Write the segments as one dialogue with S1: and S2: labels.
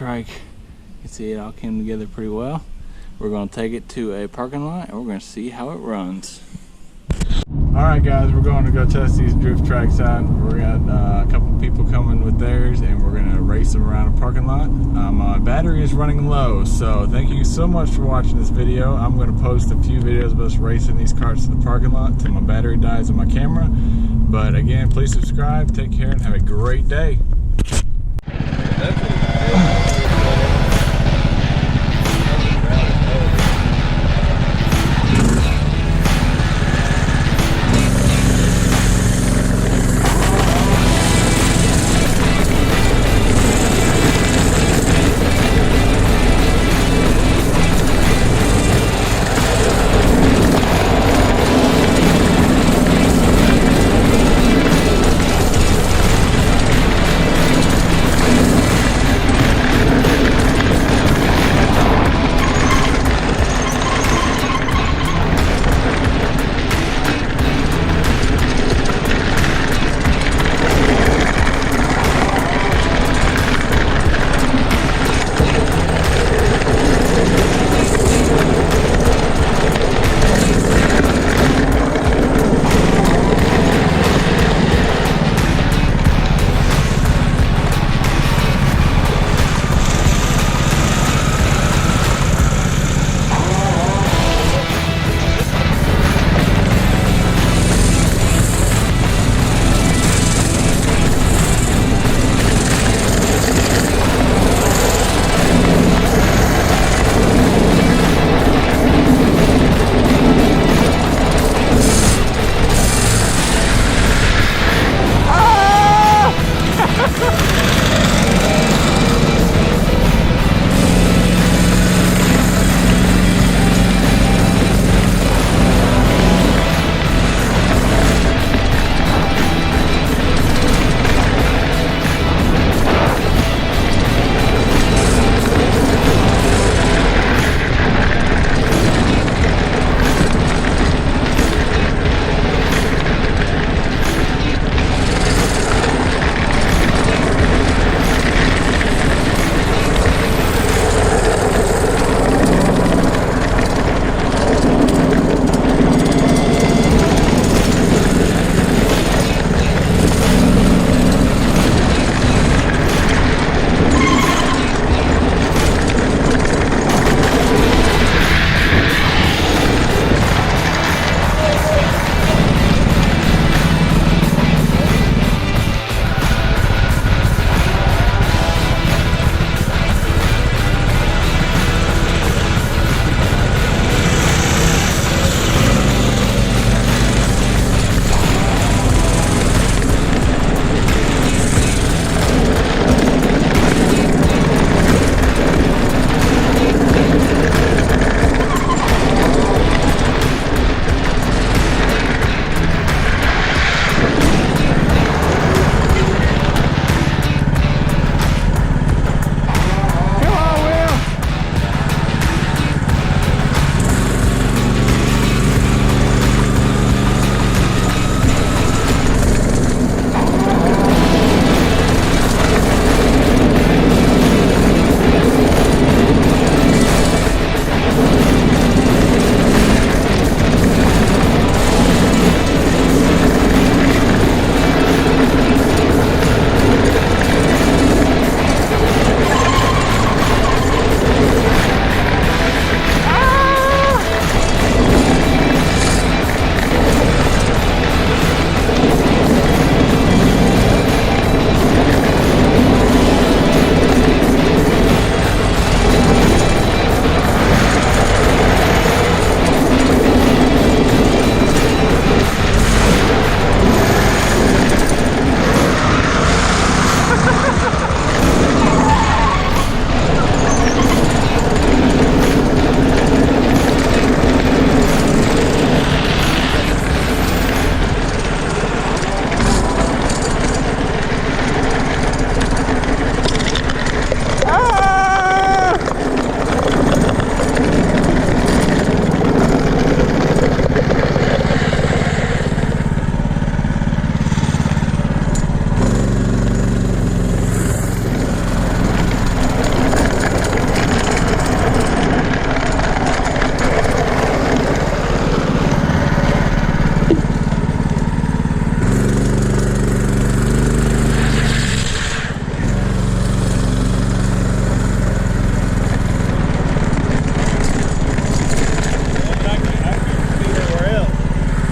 S1: trike. You can see it all came together pretty well. We're going to take it to a parking lot and we're going to see how it runs. Alright guys, we're going to go test these drift trikes out. We got a couple people coming with theirs and we're going to race them around a parking lot. My battery is running low, so thank you so much for watching this video. I'm going to post a few videos of us racing these carts to the parking lot till my battery dies on my camera. But again, please subscribe, take care, and have a great day.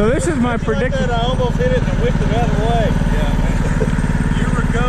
S1: So this is my prediction.
S2: I almost hit it and whipped it out of the way. Yeah.